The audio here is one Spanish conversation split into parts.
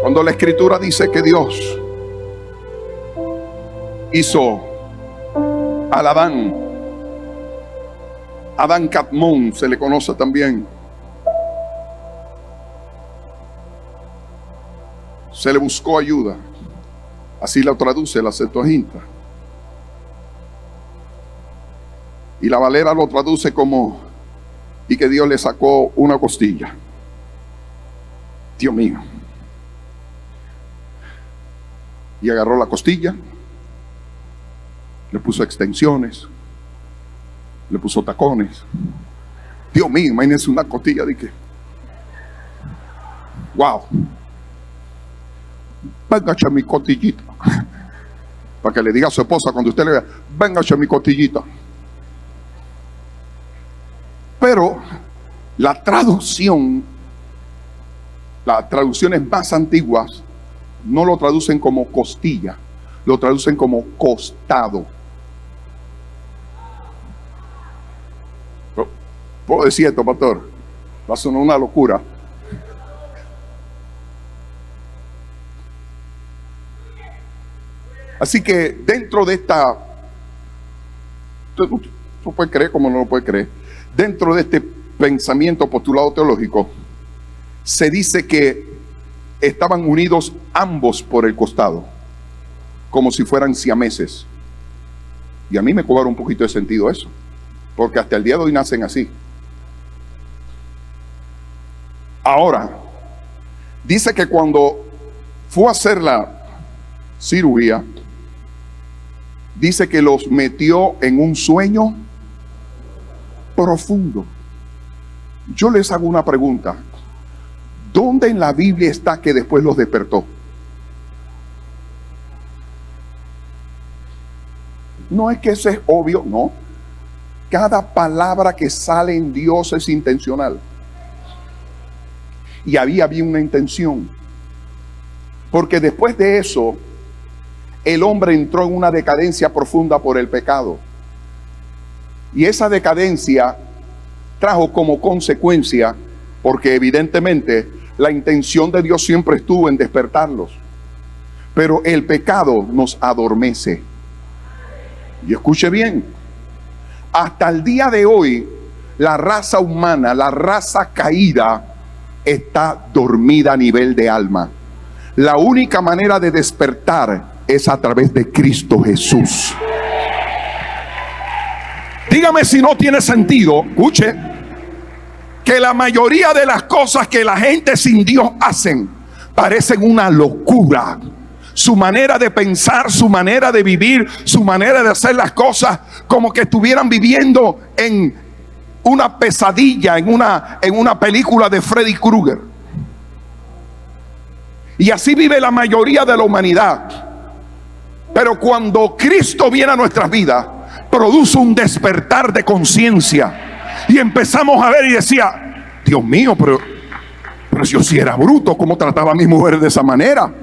Cuando la escritura dice que Dios hizo al Adán Cadmón, se le conoce también, se le buscó ayuda. Así la traduce la Septuaginta. Y la Valera lo traduce como: y que Dios le sacó una costilla. Dios mío. Y agarró la costilla, le puso extensiones, le puso tacones. Dios mío, imagínense una costilla de que, wow. Venga, echa mi costillita. Para que le diga a su esposa cuando usted le diga: venga, echa mi costillita. Pero las traducciones más antiguas no lo traducen como costilla, lo traducen como costado. ¿Puedo decir esto, pastor? Va a sonar una locura. Así que dentro de esta, usted puede creer como no lo puede creer, dentro de este pensamiento postulado teológico, se dice que estaban unidos ambos por el costado, como si fueran siameses. Y a mí me cobra un poquito de sentido eso, porque hasta el día de hoy nacen así. Ahora, dice que cuando fue a hacer la cirugía, dice que los metió en un sueño profundo. Yo les hago una pregunta: ¿dónde en la Biblia está que después los despertó? No es que eso es obvio, no. Cada palabra que sale en Dios es intencional. Y había una intención. Porque después de eso, el hombre entró en una decadencia profunda por el pecado. Y esa decadencia trajo como consecuencia, porque evidentemente la intención de Dios siempre estuvo en despertarlos, pero el pecado nos adormece. Y escuche bien, hasta el día de hoy, la raza humana, la raza caída, está dormida a nivel de alma. La única manera de despertar es a través de Cristo Jesús. Dígame si no tiene sentido, escuche, que la mayoría de las cosas que la gente sin Dios hacen parecen una locura. Su manera de pensar, su manera de vivir, su manera de hacer las cosas, como que estuvieran viviendo en una pesadilla, en una película de Freddy Krueger. Y así vive la mayoría de la humanidad. Pero cuando Cristo viene a nuestras vidas, produce un despertar de conciencia. Y empezamos a ver y decía: Dios mío, pero yo sí era bruto, ¿cómo trataba a mi mujer de esa manera?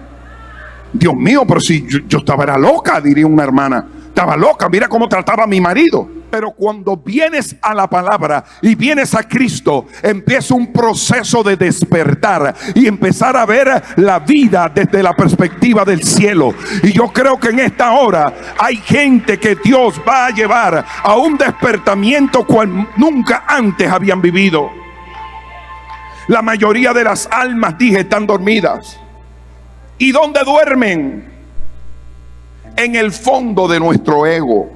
Dios mío, pero si yo estaba era loca, diría una hermana. Estaba loca, mira cómo trataba a mi marido. Pero cuando vienes a la palabra y vienes a Cristo, empieza un proceso de despertar y empezar a ver la vida desde la perspectiva del cielo. Y yo creo que en esta hora hay gente que Dios va a llevar a un despertamiento cual nunca antes habían vivido. La mayoría de las almas, dije, están dormidas. ¿Y dónde duermen? En el fondo de nuestro ego.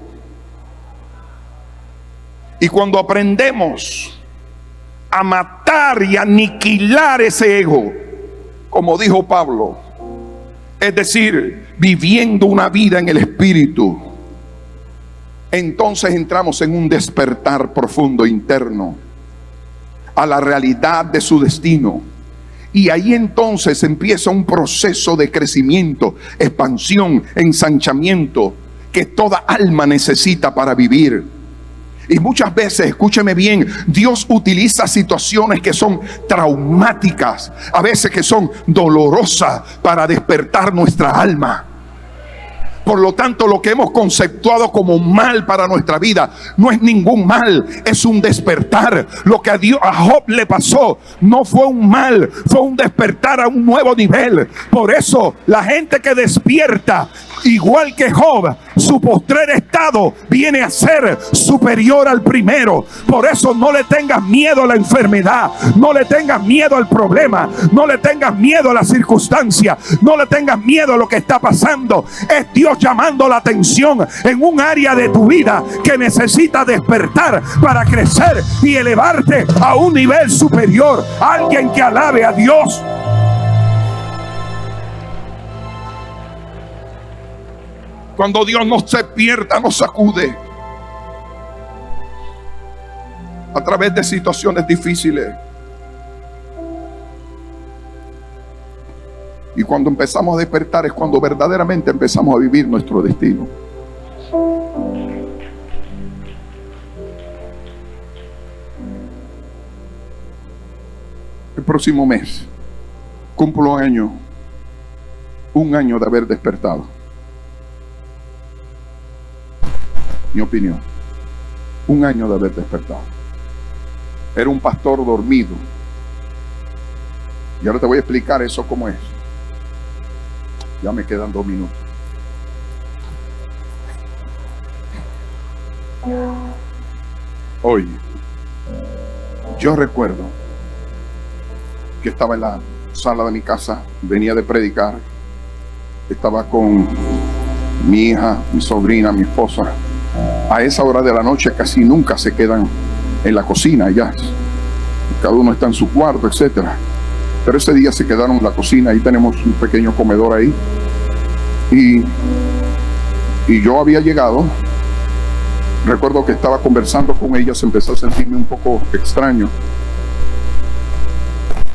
Y cuando aprendemos a matar y aniquilar ese ego, como dijo Pablo, es decir, viviendo una vida en el Espíritu, entonces entramos en un despertar profundo interno a la realidad de su destino. Y ahí entonces empieza un proceso de crecimiento, expansión, ensanchamiento que toda alma necesita para vivir. Y muchas veces, escúcheme bien, Dios utiliza situaciones que son traumáticas, a veces que son dolorosas, para despertar nuestra alma. Por lo tanto, lo que hemos conceptuado como mal para nuestra vida no es ningún mal, es un despertar. Lo que a Job le pasó no fue un mal, fue un despertar a un nuevo nivel. Por eso la gente que despierta, igual que Job, su postrer estado viene a ser superior al primero. Por eso no le tengas miedo a la enfermedad, no le tengas miedo al problema, no le tengas miedo a la circunstancia, no le tengas miedo a lo que está pasando. Es Dios llamando la atención en un área de tu vida que necesita despertar para crecer y elevarte a un nivel superior. Alguien que alabe a Dios. Cuando Dios nos despierta, nos sacude a través de situaciones difíciles. Y cuando empezamos a despertar es cuando verdaderamente empezamos a vivir nuestro destino. El próximo mes cumplo un año de haber despertado. Mi opinión, un año de haber despertado. Era un pastor dormido. Y ahora te voy a explicar eso cómo es. Ya me quedan 2 minutos. Oye, yo recuerdo que estaba en la sala de mi casa, venía de predicar, estaba con mi hija, mi sobrina, mi esposa. A esa hora de la noche casi nunca se quedan en la cocina, ya cada uno está en su cuarto, etcétera. Pero ese día se quedaron en la cocina. Ahí tenemos un pequeño comedor ahí. Y yo había llegado. Recuerdo que estaba conversando con ellas. Empecé a sentirme un poco extraño.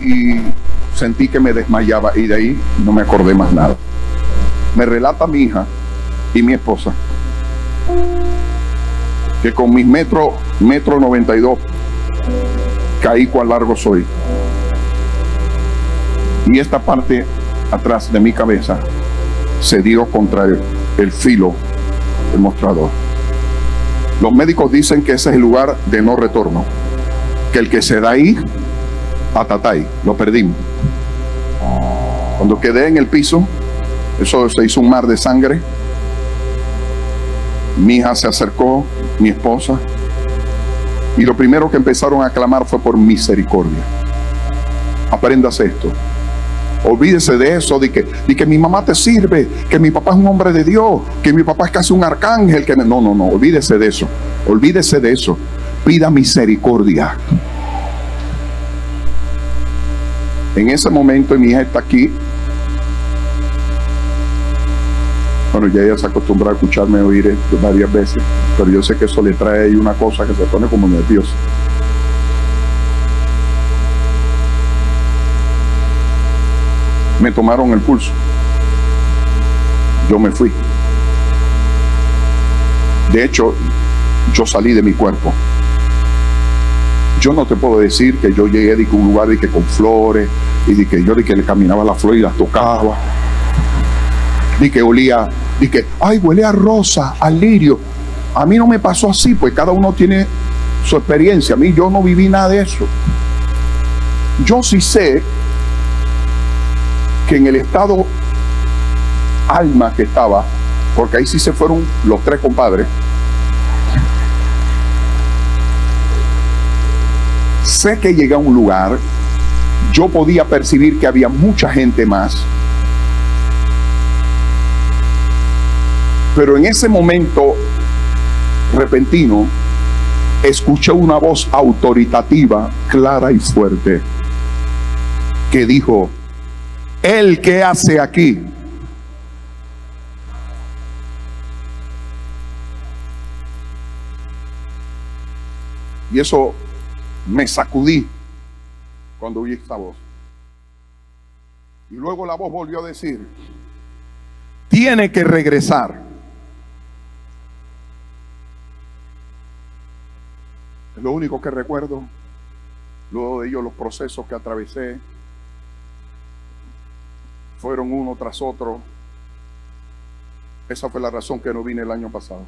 Y sentí que me desmayaba. Y de ahí no me acordé más nada. Me relata mi hija y mi esposa que con mis metro 92 caí cuán largo soy. Y esta parte atrás de mi cabeza se dio contra el filo del mostrador. Los médicos dicen que ese es el lugar de no retorno, que el que se da ahí, patatay, lo perdimos. Cuando quedé en el piso, eso se hizo un mar de sangre. Mi hija se acercó, mi esposa, y lo primero que empezaron a clamar fue por misericordia. Apréndase esto. Olvídese de eso, de que mi mamá te sirve, que mi papá es un hombre de Dios, que mi papá es casi un arcángel. No, olvídese de eso. Olvídese de eso. Pida misericordia. En ese momento, mi hija está aquí. Bueno, ya ella se acostumbra a escucharme oír esto varias veces, pero yo sé que eso le trae ahí una cosa que se pone como nerviosa. Me tomaron el pulso. Yo me fui. De hecho, yo salí de mi cuerpo. Yo no te puedo decir que yo llegué de un lugar de que con flores y de que yo de que le caminaba las flores y las tocaba. De que olía, de que, ay, huele a rosa, a lirio. A mí no me pasó así, pues cada uno tiene su experiencia. A mí yo no viví nada de eso. Yo sí sé que en el estado alma que estaba, porque ahí sí se fueron los 3 compadres, sé que llegué a un lugar, yo podía percibir que había mucha gente más, pero en ese momento repentino escuché una voz autoritativa, clara y fuerte, que dijo: ¿Él qué hace aquí? Y eso me sacudí cuando oí esta voz. Y luego la voz volvió a decir: tiene que regresar. Es lo único que recuerdo. Luego de ello, los procesos que atravesé fueron uno tras otro. Esa fue la razón que no vine el año pasado.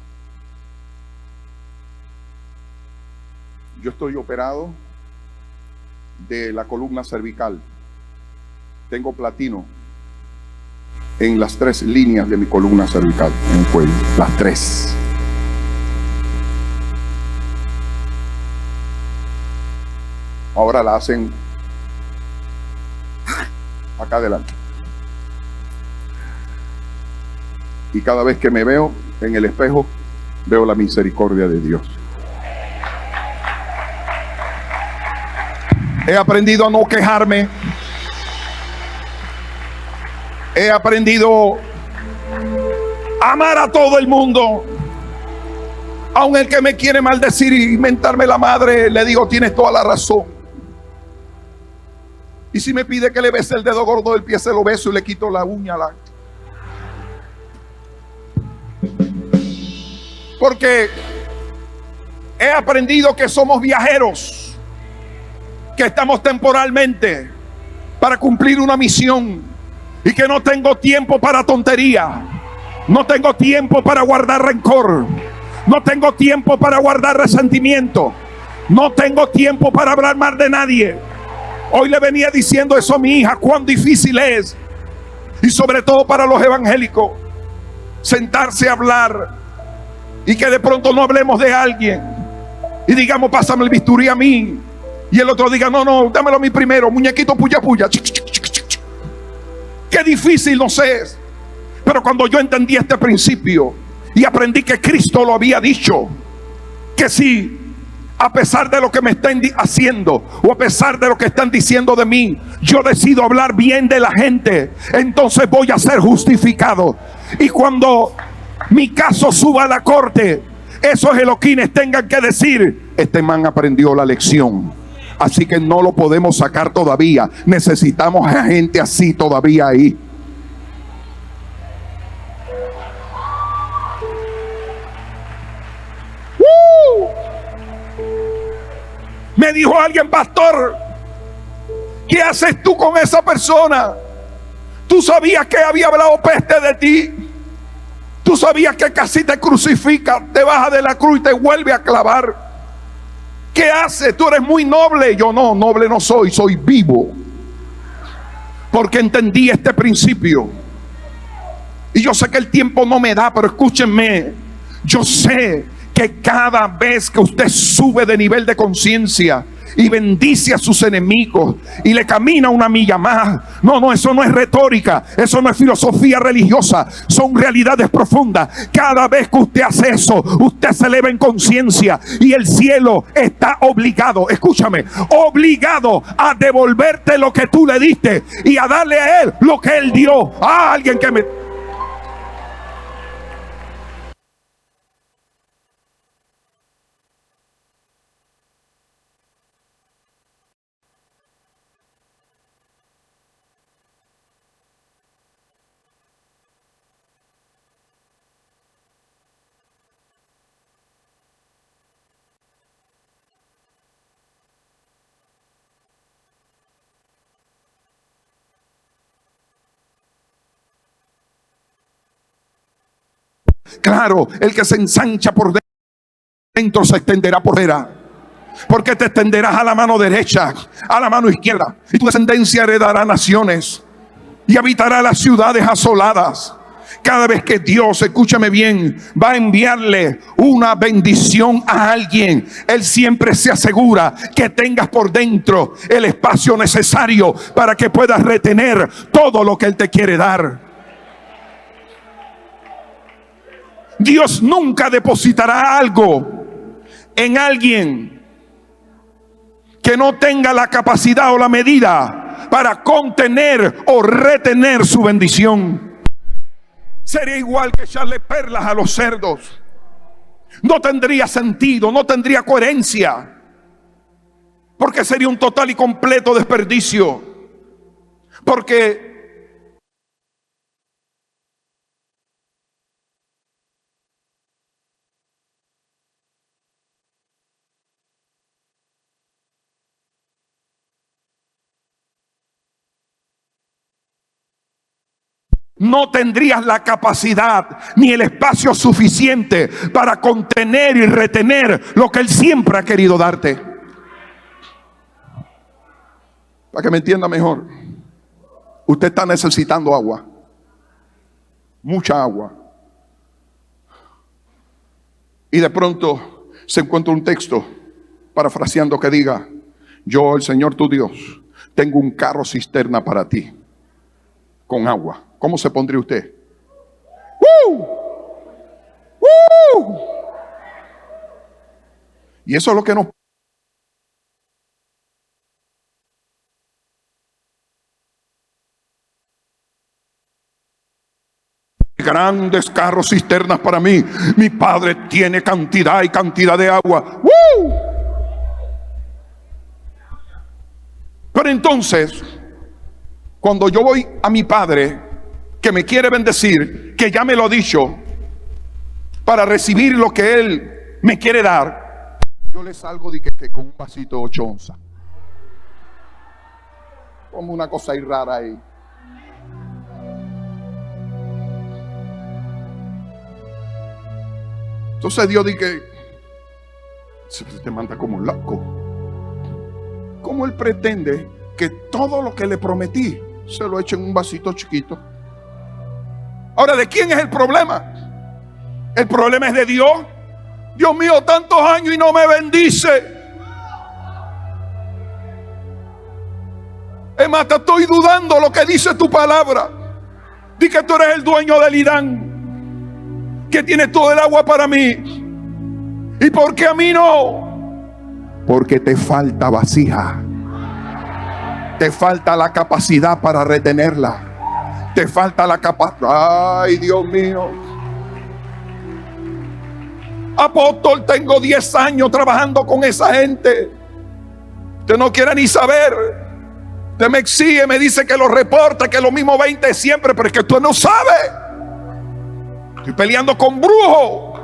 Yo estoy operado de la columna cervical. Tengo platino en las 3 líneas de mi columna cervical, en el cuello, las 3. Ahora la hacen acá adelante. Y cada vez que me veo en el espejo, veo la misericordia de Dios. He aprendido a no quejarme. He aprendido a amar a todo el mundo. Aun el que me quiere maldecir y mentarme la madre, le digo, tienes toda la razón. Y si me pide que le bese el dedo gordo del pie, se lo beso y le quito la uña. Porque he aprendido que somos viajeros, que estamos temporalmente para cumplir una misión, y que no tengo tiempo para tontería, no tengo tiempo para guardar rencor, no tengo tiempo para guardar resentimiento, no tengo tiempo para hablar mal de nadie. Hoy le venía diciendo eso a mi hija, cuán difícil es, y sobre todo para los evangélicos, sentarse a hablar y que de pronto no hablemos de alguien y digamos, pásame el bisturí a mí, y el otro diga, no, dámelo a mí primero, muñequito puya puya. Qué difícil nos es. Pero cuando yo entendí este principio y aprendí que Cristo lo había dicho, que si a pesar de lo que me estén haciendo, o a pesar de lo que están diciendo de mí, yo decido hablar bien de la gente, entonces voy a ser justificado. Y cuando mi caso suba a la corte, esos eloquines tengan que decir, este man aprendió la lección. Así que no lo podemos sacar todavía. Necesitamos a gente así todavía ahí. Me dijo alguien, pastor, ¿qué haces tú con esa persona? Tú sabías que había hablado peste de ti. Tú sabías que casi te crucifica, te baja de la cruz y te vuelve a clavar. ¿Qué haces? Tú eres muy noble. Yo no, noble no soy, soy vivo. Porque entendí este principio. Y yo sé que el tiempo no me da, pero escúchenme. Yo sé que cada vez que usted sube de nivel de conciencia y bendice a sus enemigos y le camina una milla más, no, eso no es retórica, eso no es filosofía religiosa, son realidades profundas. Cada vez que usted hace eso, usted se eleva en conciencia y el cielo está obligado, escúchame, obligado a devolverte lo que tú le diste y a darle a él lo que él dio. Alguien que me... Claro, el que se ensancha por dentro se extenderá por fuera. Porque te extenderás a la mano derecha, a la mano izquierda, y tu descendencia heredará naciones y habitará las ciudades asoladas. Cada vez que Dios, escúchame bien, va a enviarle una bendición a alguien, Él siempre se asegura que tengas por dentro el espacio necesario para que puedas retener todo lo que Él te quiere dar. Dios nunca depositará algo en alguien que no tenga la capacidad o la medida para contener o retener su bendición. Sería igual que echarle perlas a los cerdos. No tendría sentido, no tendría coherencia, porque sería un total y completo desperdicio. Porque no tendrías la capacidad ni el espacio suficiente para contener y retener lo que Él siempre ha querido darte. Para que me entienda mejor, usted está necesitando agua, mucha agua, y de pronto se encuentra un texto parafraseando que diga: yo, el Señor tu Dios, tengo un carro cisterna para ti con agua. ¿Cómo se pondría usted? ¡Woo! ¡Woo! Y eso es lo que nos... Grandes carros cisternas para mí. Mi padre tiene cantidad y cantidad de agua. ¡Woo! Pero entonces, cuando yo voy a mi padre, que me quiere bendecir, que ya me lo ha dicho, para recibir lo que Él me quiere dar, yo le salgo de que con un vasito de 8 onzas. Como una cosa ahí rara ahí. Entonces Dios dice que se te manda como un loco. ¿Cómo Él pretende que todo lo que le prometí se lo eche en un vasito chiquito? Ahora, ¿de quién es el problema? El problema es de Dios. Dios mío, tantos años y no me bendice. Es más, te estoy dudando lo que dice tu palabra. Di que tú eres el dueño del Irán, que tienes todo el agua para mí. ¿Y por qué a mí no? Porque te falta vasija. Te falta la capacidad para retenerla. Te falta la capacidad. Ay, Dios mío. Apóstol, tengo 10 años trabajando con esa gente. Usted no quiere ni saber. Usted me exige, me dice que lo reporte, que lo mismo 20 siempre, pero es que usted no sabe. Estoy peleando con brujos.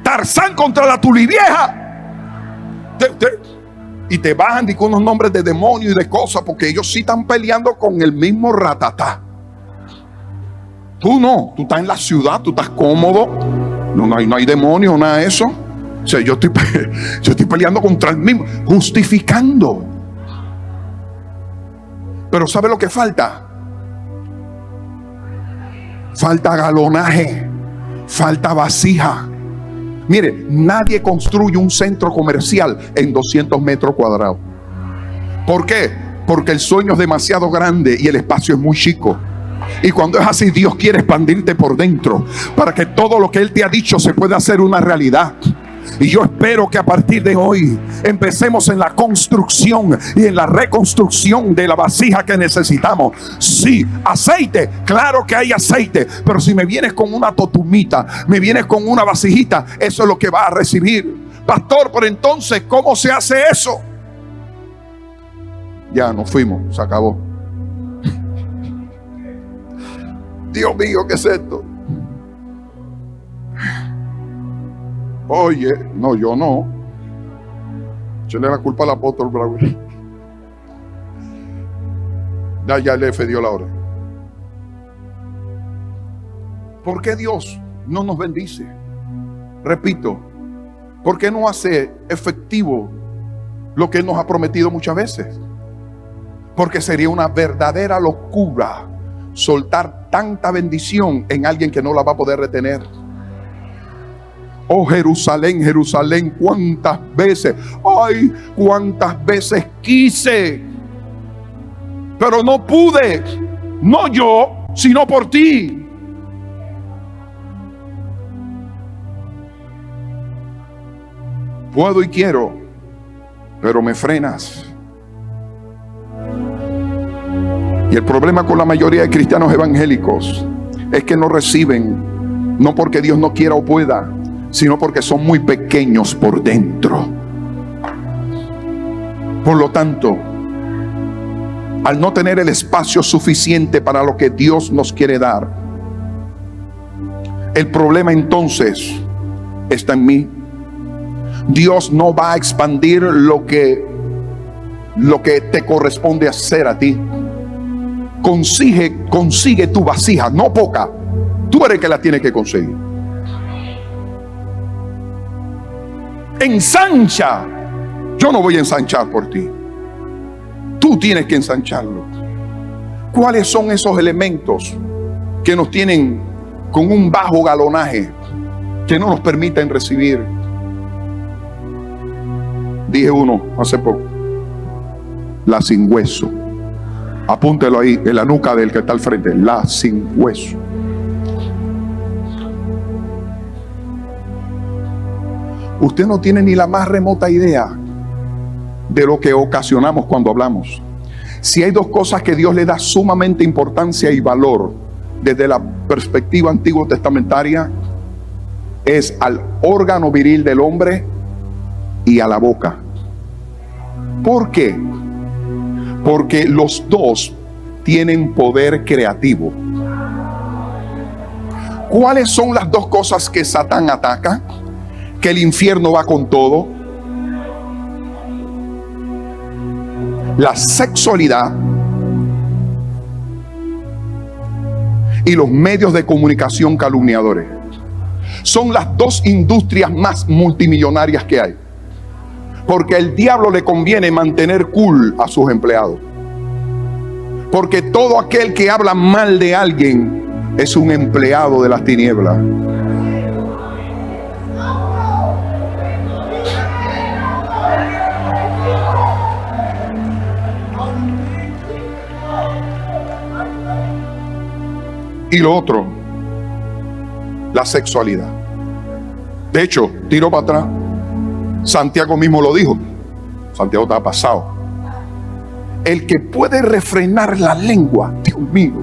Tarzán contra la tulivieja. Y te bajan con unos nombres de demonios y de cosas, porque ellos sí están peleando con el mismo ratatá. Tú no, tú estás en la ciudad, tú estás cómodo. No hay demonio, nada de eso. O sea, yo estoy peleando contra el mismo, justificando. Pero ¿sabe lo que falta? Falta galonaje, falta vasija. Mire, nadie construye un centro comercial en 200 metros cuadrados. ¿Por qué? Porque el sueño es demasiado grande y el espacio es muy chico. Y cuando es así, Dios quiere expandirte por dentro para que todo lo que Él te ha dicho se pueda hacer una realidad. Y yo espero que a partir de hoy empecemos en la construcción y en la reconstrucción de la vasija que necesitamos. Sí, aceite, claro que hay aceite, pero si me vienes con una totumita, me vienes con una vasijita, eso es lo que va a recibir. Pastor, pero entonces, ¿cómo se hace eso? Ya nos fuimos, se acabó. Dios mío, ¿qué es esto? Oye, no, yo no. Echenle la culpa al apóstol Brown. Ya el F dio la hora. ¿Por qué Dios no nos bendice? Repito, ¿por qué no hace efectivo lo que Él nos ha prometido muchas veces? Porque sería una verdadera locura soltar tanta bendición en alguien que no la va a poder retener. Oh Jerusalén, Jerusalén, cuántas veces, ay, cuántas veces quise, pero no pude, no yo, sino por ti. Puedo y quiero, pero me frenas. Y el problema con la mayoría de cristianos evangélicos es que no reciben, no porque Dios no quiera o pueda, sino porque son muy pequeños por dentro. Por lo tanto, al no tener el espacio suficiente para lo que Dios nos quiere dar, el problema entonces está en mí. Dios no va a expandir lo que te corresponde hacer a ti. consigue tu vasija, no poca. Tú eres el que la tiene que conseguir. Ensancha. Yo no voy a ensanchar por ti. Tú tienes que ensancharlo. ¿Cuáles son esos elementos que nos tienen con un bajo galonaje, que no nos permiten recibir? Dije uno hace poco: la sin hueso. Apúntelo ahí en la nuca del que está al frente. La sin hueso. Usted no tiene ni la más remota idea de lo que ocasionamos cuando hablamos. Si hay dos cosas que Dios le da sumamente importancia y valor desde la perspectiva antiguo testamentaria, es al órgano viril del hombre y a la boca. ¿Por qué? Porque los dos tienen poder creativo. ¿Cuáles son las dos cosas que Satán ataca? Que el infierno va con todo. La sexualidad y los medios de comunicación calumniadores. Son las dos industrias más multimillonarias que hay. Porque al diablo le conviene mantener cool a sus empleados. Porque todo aquel que habla mal de alguien es un empleado de las tinieblas. Y lo otro, la sexualidad. De hecho, tiro para atrás. Santiago mismo lo dijo. Santiago estaba pasado. El que puede refrenar la lengua, Dios mío,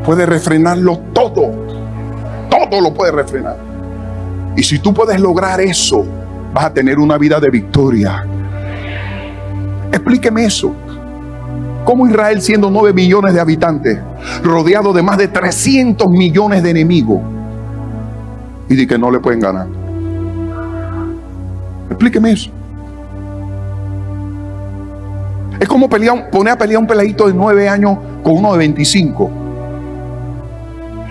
puede refrenarlo todo. Todo lo puede refrenar. Y si tú puedes lograr eso, vas a tener una vida de victoria. Explíqueme eso. ¿Cómo Israel, siendo 9 millones de habitantes, rodeado de más de 300 millones de enemigos, y de que no le pueden ganar? Explíqueme eso. Es como poner a pelear un peladito de 9 años con uno de 25.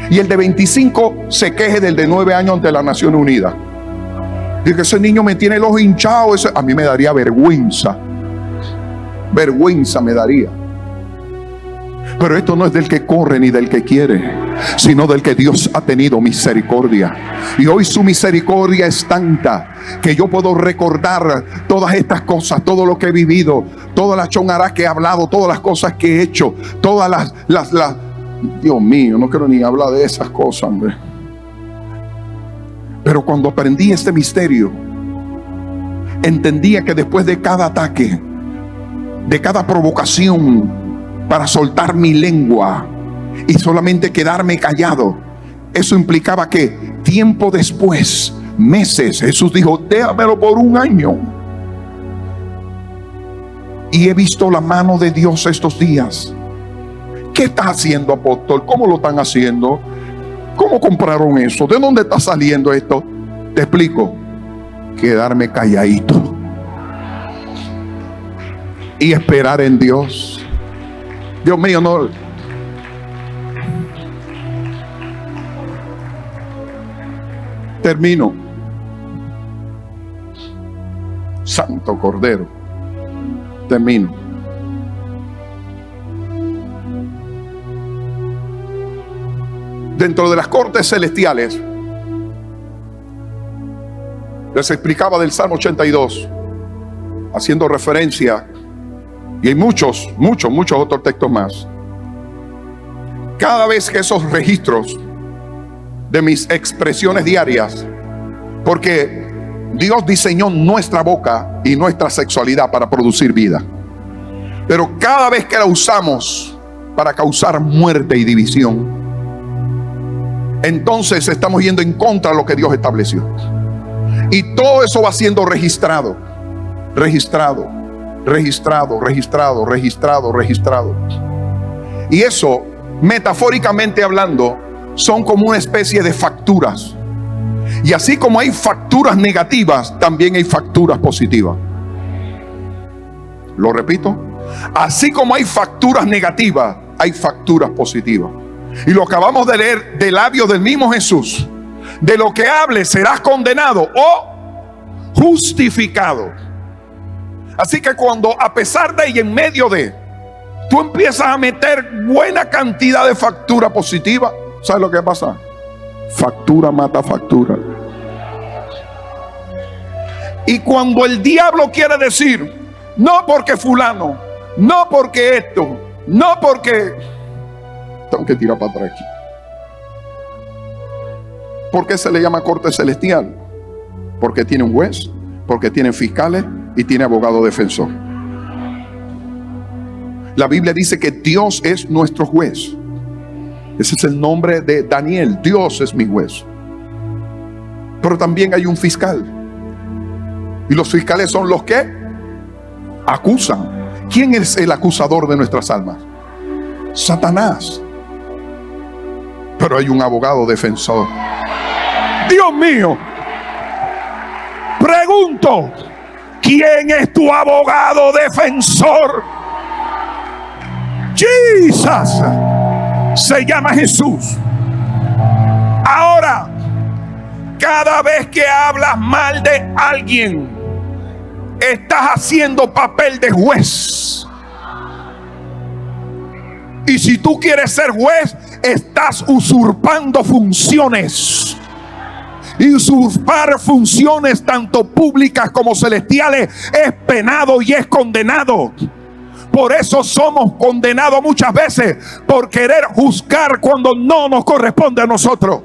Y el de 25 se queje del de 9 años ante las Naciones Unidas. Dice que ese niño me tiene el ojo hinchado. A mí me daría vergüenza. Vergüenza me daría. Pero esto no es del que corre ni del que quiere, sino del que Dios ha tenido misericordia. Y hoy su misericordia es tanta que yo puedo recordar todas estas cosas, todo lo que he vivido, todas las chongarás que he hablado, todas las cosas que he hecho, todas las Dios mío, no quiero ni hablar de esas cosas, hombre. Pero cuando aprendí este misterio, entendía que después de cada ataque, de cada provocación para soltar mi lengua y solamente quedarme callado, eso implicaba que tiempo después, meses, Jesús dijo: déjamelo por 1 año. Y he visto la mano de Dios estos días. ¿Qué estás haciendo, apóstol? ¿Cómo lo están haciendo? ¿Cómo compraron eso? ¿De dónde está saliendo esto? Te explico: quedarme calladito y esperar en Dios. Dios mío, no. Termino. Santo Cordero. Termino. Dentro de las cortes celestiales, les explicaba del Salmo 82, haciendo referencia, y hay muchos otros textos más. Cada vez que esos registros de mis expresiones diarias, porque Dios diseñó nuestra boca y nuestra sexualidad para producir vida, pero cada vez que la usamos para causar muerte y división, entonces estamos yendo en contra de lo que Dios estableció. Y todo eso va siendo registrado. Y eso, metafóricamente hablando, son como una especie de facturas. Y así como hay facturas negativas, también hay facturas positivas. Lo repito: Así como hay facturas negativas, hay facturas positivas. Y lo acabamos de leer de labios del mismo Jesús. De lo que hables serás condenado o justificado. Así que cuando a pesar de y en medio de, tú empiezas a meter buena cantidad de factura positiva, ¿sabes lo que pasa? Factura mata factura. Y cuando el diablo quiere decir, no porque fulano, no porque esto, no porque... Tengo que tirar para atrás aquí. ¿Por qué se le llama corte celestial? Porque tiene un juez, porque tiene fiscales y tiene abogado defensor. La Biblia dice que Dios es nuestro juez. Ese es el nombre de Daniel. Dios es mi juez. Pero también hay un fiscal. Y los fiscales son los que acusan. ¿Quién es el acusador de nuestras almas? Satanás. Pero hay un abogado defensor. Dios mío. Pregunto, ¿quién es tu abogado defensor? Jesus. Se llama Jesús. Ahora, cada vez que hablas mal de alguien, estás haciendo papel de juez. Y si tú quieres ser juez, estás usurpando funciones. Y usurpar funciones tanto públicas como celestiales es penado y es condenado. Por eso somos condenados muchas veces por querer juzgar cuando no nos corresponde a nosotros.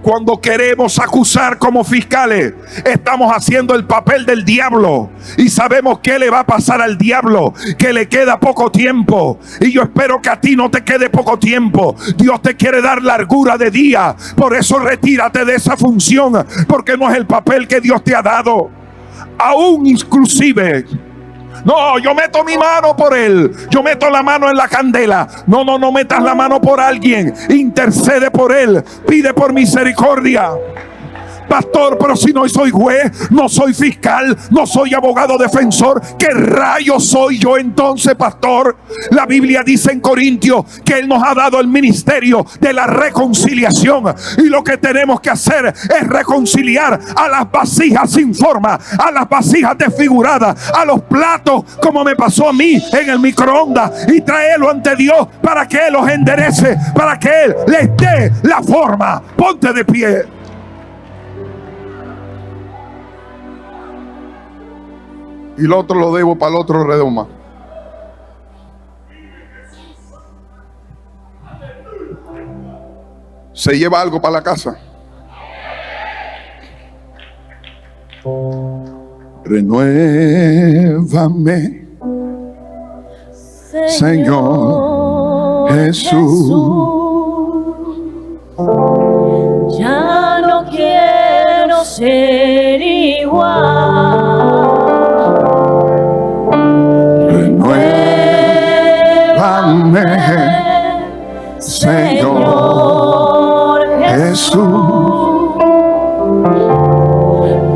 Cuando queremos acusar como fiscales, estamos haciendo el papel del diablo. Y sabemos qué le va a pasar al diablo, que le queda poco tiempo. Y yo espero que a ti no te quede poco tiempo. Dios te quiere dar largura de día. Por eso retírate de esa función, porque no es el papel que Dios te ha dado. Aún inclusive, no, yo meto mi mano por él. Yo meto la mano en la candela. No metas la mano por alguien. Intercede por él. Pide por misericordia. Pastor, pero si no soy juez, no soy fiscal, no soy abogado defensor, ¿qué rayos soy yo entonces, pastor? La Biblia dice en Corintios que Él nos ha dado el ministerio de la reconciliación. Y lo que tenemos que hacer es reconciliar a las vasijas sin forma, a las vasijas desfiguradas, a los platos, como me pasó a mí en el microondas, y traerlo ante Dios para que Él los enderece, para que Él les dé la forma. Ponte de pie. Y lo otro lo debo para el otro redoma. Se lleva algo para la casa. Renuévame, Señor Jesús. Ya no quiero ser igual. Renuévame, Señor Jesús.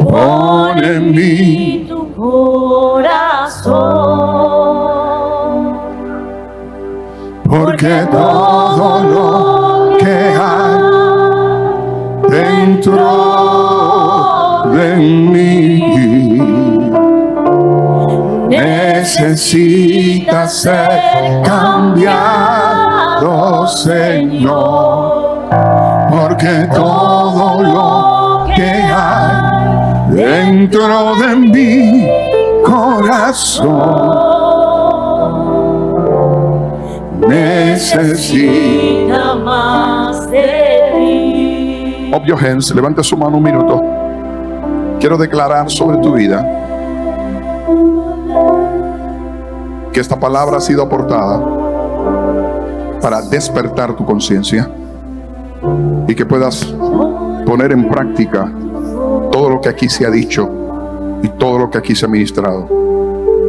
Pon en mí tu corazón, porque todo lo que hay dentro de mí necesita ser cambiado, Señor, porque todo lo que hay dentro de mi corazón necesita más de ti. Up your hands, levante su mano un minuto. Quiero declarar sobre tu vida que esta palabra ha sido aportada para despertar tu conciencia y que puedas poner en práctica todo lo que aquí se ha dicho y todo lo que aquí se ha ministrado,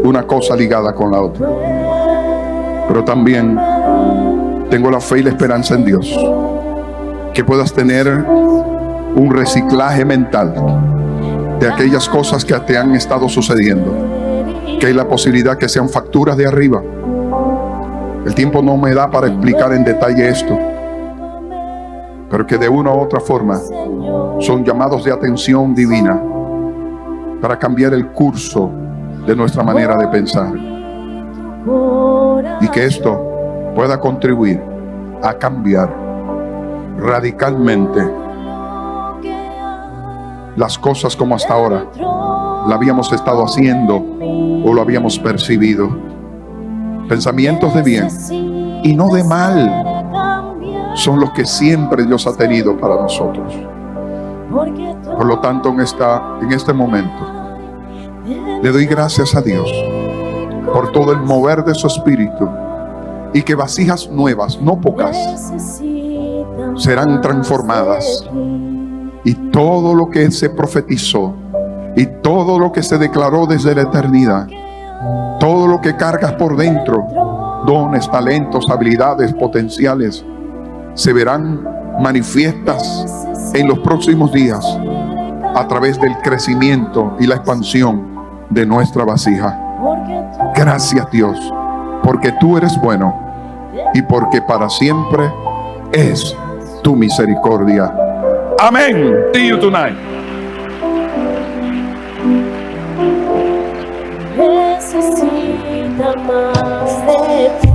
una cosa ligada con la otra. Pero también tengo la fe y la esperanza en Dios, que puedas tener un reciclaje mental de aquellas cosas que te han estado sucediendo que hay la posibilidad que sean facturas de arriba. El tiempo no me da para explicar en detalle esto, pero que de una u otra forma son llamados de atención divina para cambiar el curso de nuestra manera de pensar, y que esto pueda contribuir a cambiar radicalmente las cosas como hasta ahora la habíamos estado haciendo o lo habíamos percibido. Pensamientos de bien y no de mal son los que siempre Dios ha tenido para nosotros. Por lo tanto, en este momento le doy gracias a Dios por todo el mover de su espíritu, y que vasijas nuevas, no pocas, serán transformadas, y todo lo que se profetizó y todo lo que se declaró desde la eternidad, todo lo que cargas por dentro, dones, talentos, habilidades, potenciales, se verán manifiestas en los próximos días a través del crecimiento y la expansión de nuestra vasija. Gracias, Dios, porque tú eres bueno y porque para siempre es tu misericordia. Amén. See you tonight. Necesita más de ti.